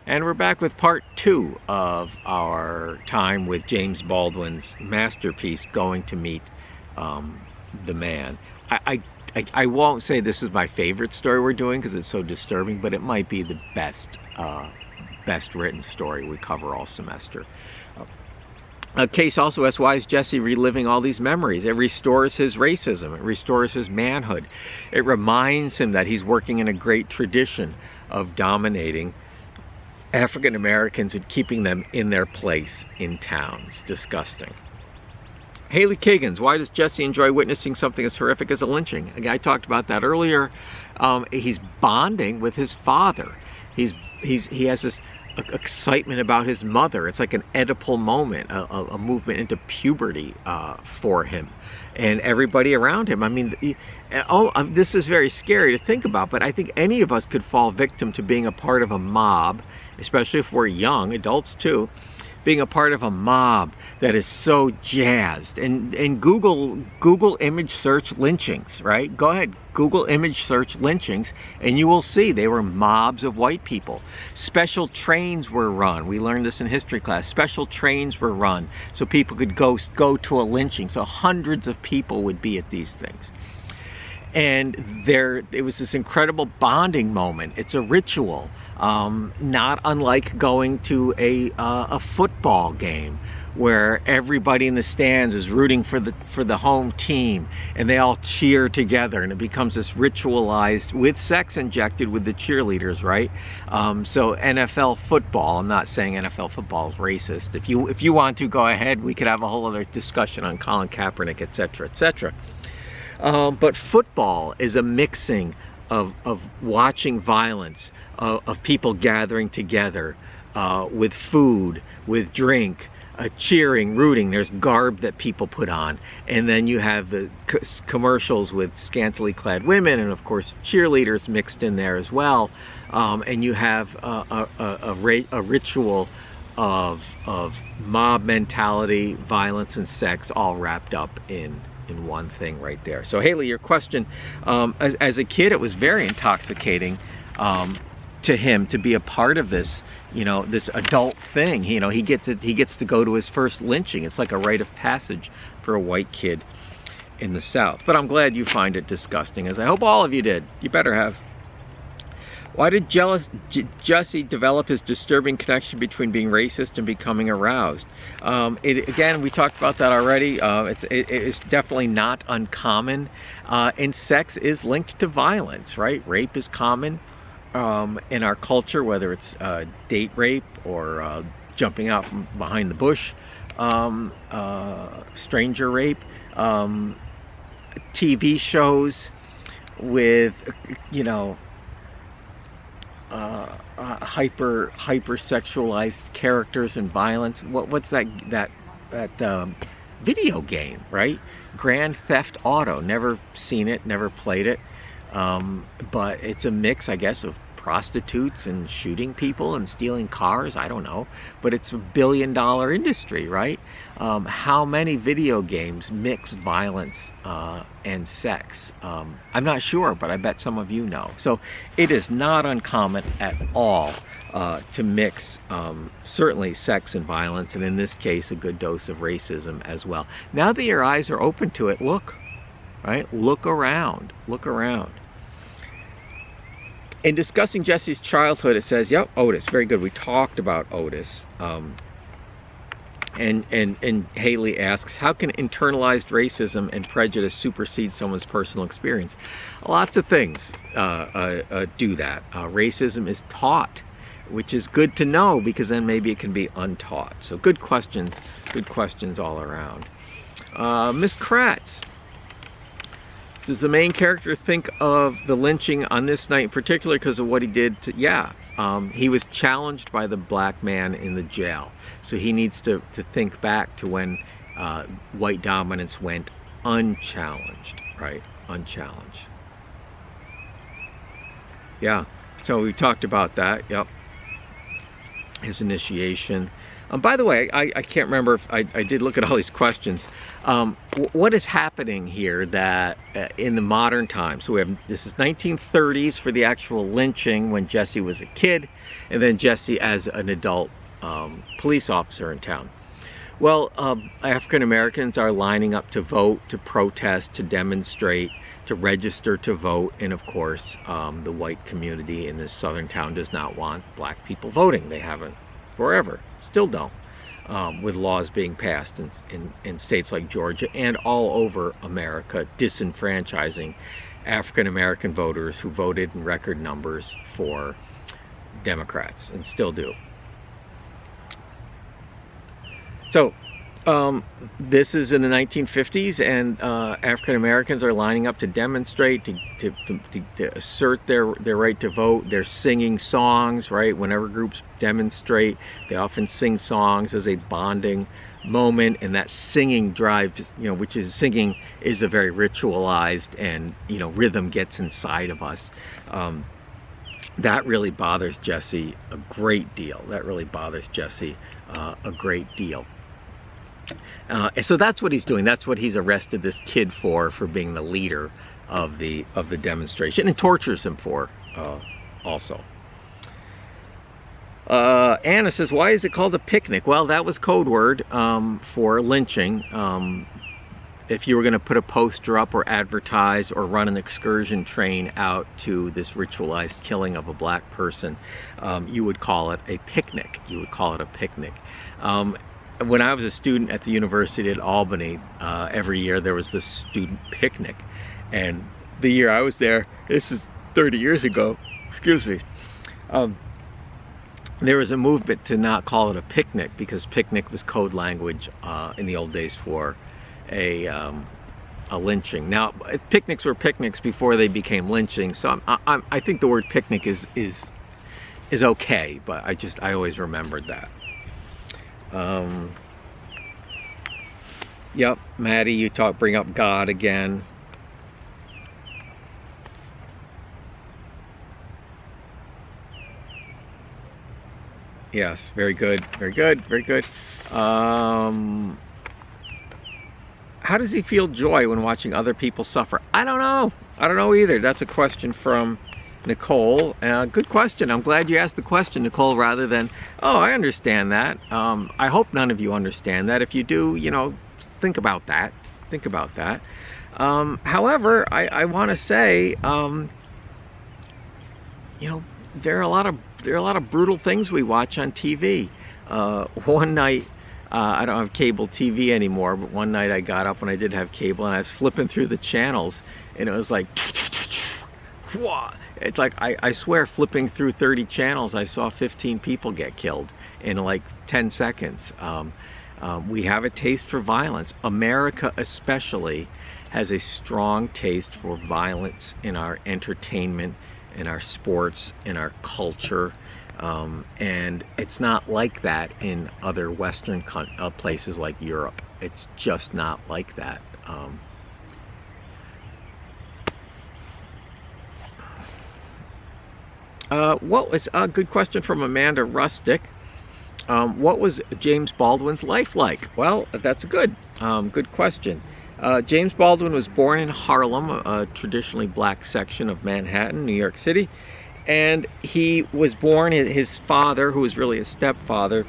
And we're back with part 2 of our time with James Baldwin's masterpiece, Going to Meet the Man. I won't say this is my favorite story we're doing because it's so disturbing, but it might be the best written story we cover all semester. Case also asks, why is Jesse reliving all these memories? It restores his racism. It restores his manhood. It reminds him that he's working in a great tradition of dominating African Americans and keeping them in their place in town. It's disgusting. Haley Kiggins, why does Jesse enjoy witnessing something as horrific as a lynching? Again, I talked about that earlier. He's bonding with his father. He has this excitement about his mother. It's like an Oedipal moment, a movement into puberty for him and everybody around him. I mean, this is very scary to think about, but I think any of us could fall victim to being a part of a mob, especially if we're young, adults too, being a part of a mob that is so jazzed. And Google image search lynchings, right? Go ahead, Google image search lynchings, and you will see they were mobs of white people. Special trains were run. We learned this in history class. Special trains were run so people could go to a lynching. So hundreds of people would be at these things. And it was this incredible bonding moment. It's a ritual, not unlike going to a football game where everybody in the stands is rooting for the home team, and they all cheer together, and it becomes this ritualized, with sex injected with the cheerleaders, right? So NFL football. I'm not saying NFL football is racist. If you want to, go ahead. We could have a whole other discussion on Colin Kaepernick, etc., etc. But football is a mixing of watching violence, of people gathering together with food, with drink, cheering, rooting. There's garb that people put on. And then you have the commercials with scantily clad women and, of course, cheerleaders mixed in there as well. And you have a ritual of mob mentality, violence, and sex all wrapped up in one thing right there. So Haley, your question, as a kid, it was very intoxicating to him to be a part of this, this adult thing. He gets to go to his first lynching. It's like a rite of passage for a white kid in the South. But I'm glad you find it disgusting, as I hope all of you did. You better have. Why did Jesse develop his disturbing connection between being racist and becoming aroused? Again, we talked about that already. It's definitely not uncommon. And sex is linked to violence, right? Rape is common in our culture, whether it's date rape or jumping out from behind the bush, stranger rape, TV shows with, hyper sexualized characters and violence. What's that video game, right? Grand Theft Auto. Never seen it, never played it, but it's a mix, I guess, of prostitutes and shooting people and stealing cars. I don't know, but it's $1 billion industry, right? How many video games mix violence and sex? I'm not sure, but I bet some of you know. So it is not uncommon at all to mix certainly sex and violence, and in this case a good dose of racism as well. Now that your eyes are open to it, look, right? Look around. In discussing Jesse's childhood, it says, yep, Otis, very good. We talked about Otis. And Haley asks, how can internalized racism and prejudice supersede someone's personal experience? Lots of things do that. Racism is taught, which is good to know, because then maybe it can be untaught. So good questions all around. Miss Kratz, does the main character think of the lynching on this night in particular because of what he did to, he was challenged by the black man in the jail. So he needs to think back to when white dominance went unchallenged, right? Unchallenged. Yeah, so we talked about that, yep. His initiation. By the way, I can't remember if I did look at all these questions. What is happening here that in the modern time? So we have, this is 1930s for the actual lynching when Jesse was a kid, and then Jesse as an adult police officer in town. Well, African Americans are lining up to vote, to protest, to demonstrate, to register to vote, and of course, the white community in this southern town does not want black people voting. They haven't forever, still don't, with laws being passed in states like Georgia and all over America, disenfranchising African American voters who voted in record numbers for Democrats and still do. So this is in the 1950s, and African Americans are lining up to demonstrate, to assert their right to vote. They're singing songs, right? Whenever groups demonstrate, they often sing songs as a bonding moment, and that singing drives, which is singing is a very ritualized, and rhythm gets inside of us. That really bothers Jesse a great deal. That really bothers Jesse a great deal. And so that's what he's doing. That's what he's arrested this kid for being the leader of the demonstration, and tortures him for also. Anna says, why is it called a picnic? Well, that was code word for lynching. If you were going to put a poster up or advertise or run an excursion train out to this ritualized killing of a black person, you would call it a picnic. You would call it a picnic. When I was a student at the University at Albany, every year there was this student picnic. And the year I was there, this is 30 years ago, excuse me, there was a movement to not call it a picnic because picnic was code language in the old days for a lynching. Now, picnics were picnics before they became lynching, so I think the word picnic is okay, but I always remembered that. Yep, Maddie, you bring up God again. Yes, very good, very good, very good. How does he feel joy when watching other people suffer? I don't know. I don't know either. That's a question from Nicole. Good question. I'm glad you asked the question, Nicole, rather than, oh, I understand that. I hope none of you understand that. If you do, think about that. Think about that. However, I want to say, there are a lot of brutal things we watch on TV. One night, I don't have cable TV anymore, but one night I got up when I did have cable, and I was flipping through the channels, and it was like, it's like, I swear, flipping through 30 channels, I saw 15 people get killed in like 10 seconds. We have a taste for violence. America especially has a strong taste for violence in our entertainment, in our sports, in our culture. And it's not like that in other Western places like Europe. It's just not like that. What was a good question from Amanda Rustic? What was James Baldwin's life like? Well, that's a good question. James Baldwin was born in Harlem, a traditionally black section of Manhattan, New York City. And he was born, his father, who was really a stepfather,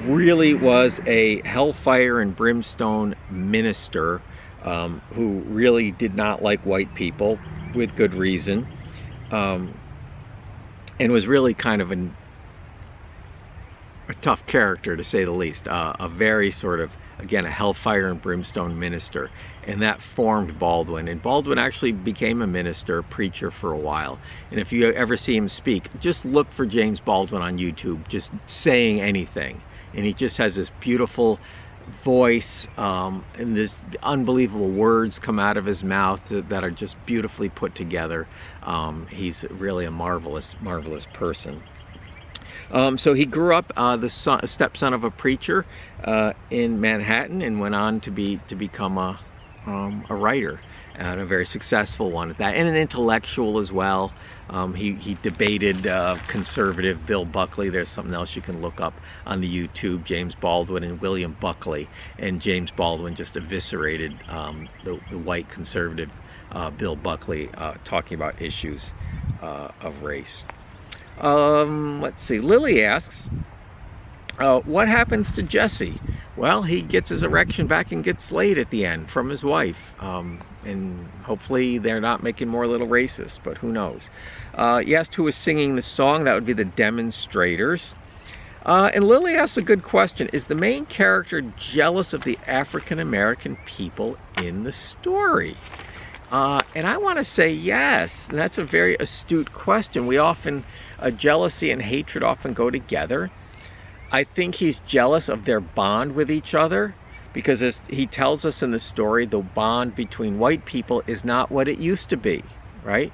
really was a hellfire and brimstone minister who really did not like white people, with good reason, and was really kind of a tough character, to say the least. A very sort of, again, a hellfire and brimstone minister, and that formed Baldwin. And Baldwin actually became a minister, preacher for a while. And if you ever see him speak, just look for James Baldwin on YouTube, just saying anything, and he just has this beautiful voice, and this unbelievable words come out of his mouth that are just beautifully put together. He's really a marvelous person. So he grew up the stepson of a preacher in Manhattan, and went on to become a writer. and a very successful one at that, and an intellectual as well. He debated conservative Bill Buckley. There's something else you can look up on the YouTube, James Baldwin and William Buckley. And James Baldwin just eviscerated the white conservative Bill Buckley, talking about issues of race. Let's see, Lily asks, what happens to Jesse? Well, he gets his erection back and gets laid at the end from his wife. And hopefully they're not making more little racists, but who knows. You asked who was singing the song. That would be the Demonstrators. And Lily asks a good question. Is the main character jealous of the African-American people in the story? And I want to say yes. And that's a very astute question. We often, jealousy and hatred often go together. I think he's jealous of their bond with each other, because as he tells us in the story, the bond between white people is not what it used to be, right?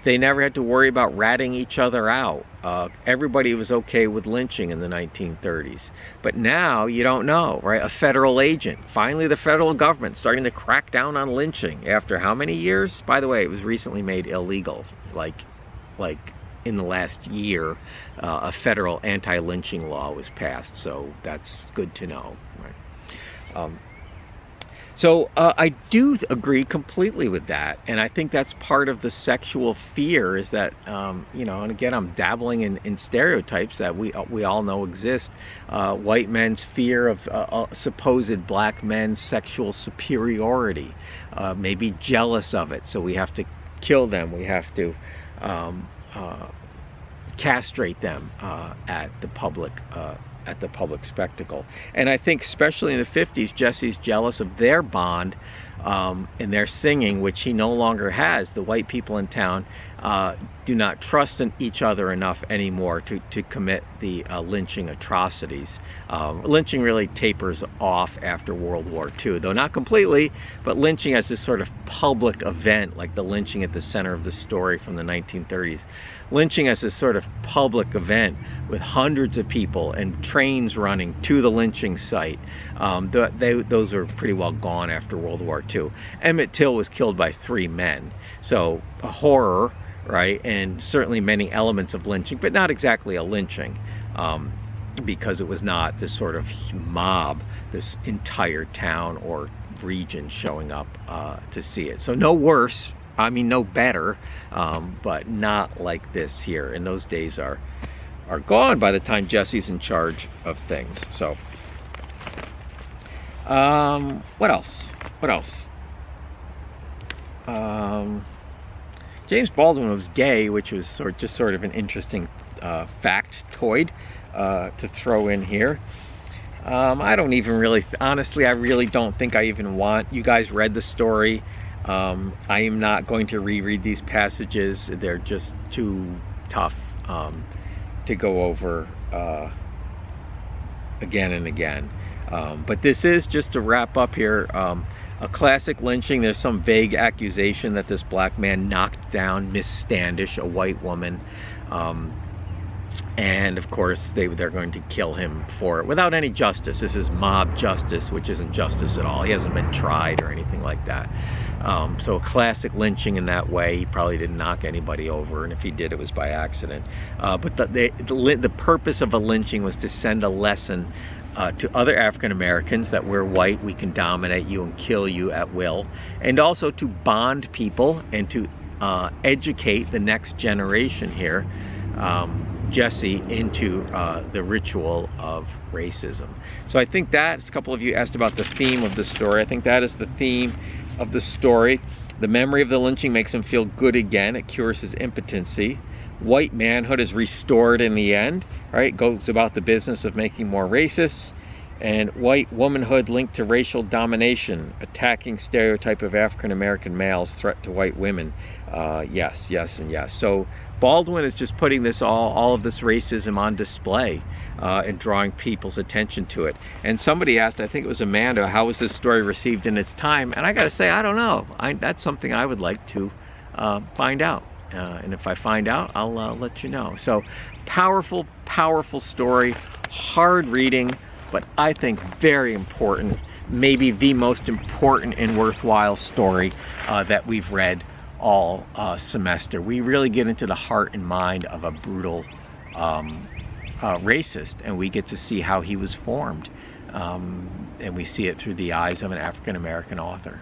They never had to worry about ratting each other out. Everybody was okay with lynching in the 1930s. But now you don't know, right? A federal agent, finally the federal government starting to crack down on lynching after how many years? By the way, it was recently made illegal, like in the last year, a federal anti-lynching law was passed, so that's good to know. Right? So I do agree completely with that, and I think that's part of the sexual fear, is that, you know, and again, I'm dabbling in stereotypes that we all know exist. White men's fear of supposed black men's sexual superiority, maybe jealous of it, so we have to kill them, we have to castrate them at the public spectacle. And I think especially in the 50s, Jesse's jealous of their bond and their singing, which he no longer has. The white people in town do not trust in each other enough anymore to commit the lynching atrocities. Lynching really tapers off after World War II, though not completely, but lynching as this sort of public event, like the lynching at the center of the story from the 1930s. Lynching as this sort of public event with hundreds of people and trains running to the lynching site, those are pretty well gone after World War II. Emmett Till was killed by 3 men, so a horror, right? And certainly many elements of lynching, but not exactly a lynching, because it was not this sort of mob, this entire town or region showing up to see it. So no worse, I mean no better, but not like this here. And those days are gone by the time Jesse's in charge of things. So what else? James Baldwin was gay, which was just sort of an interesting factoid to throw in here. I don't even really, honestly, I really don't think I even want, you guys read the story. I am not going to reread these passages. They're just too tough to go over again and again. But this is, just to wrap up here, a classic lynching. There's some vague accusation that this black man knocked down Miss Standish, a white woman. And of course they're going to kill him for it without any justice. This is mob justice, which isn't justice at all. He hasn't been tried or anything like that. So a classic lynching in that way. He probably didn't knock anybody over, and if he did, it was by accident. But the purpose of a lynching was to send a lesson to other African Americans that we're white, we can dominate you and kill you at will, and also to bond people and to educate the next generation here, Jesse, into the ritual of racism. So I think that's, a couple of you asked about the theme of the story. I think that is the theme of the story. The memory of the lynching makes him feel good again. It cures his impotency. White manhood is restored in the end, right? Goes about the business of making more racists. And white womanhood linked to racial domination, attacking stereotype of African-American males, threat to white women. Yes, yes, and yes. So Baldwin is just putting this all of this racism on display and drawing people's attention to it. And somebody asked, I think it was Amanda, how was this story received in its time? And I gotta say, I don't know. That's something I would like to find out. And if I find out, I'll let you know. So powerful, powerful story, hard reading, but I think very important maybe the most important and worthwhile story that we've read all semester. We really get into the heart and mind of a brutal racist, and we get to see how he was formed, and we see it through the eyes of an African-American author.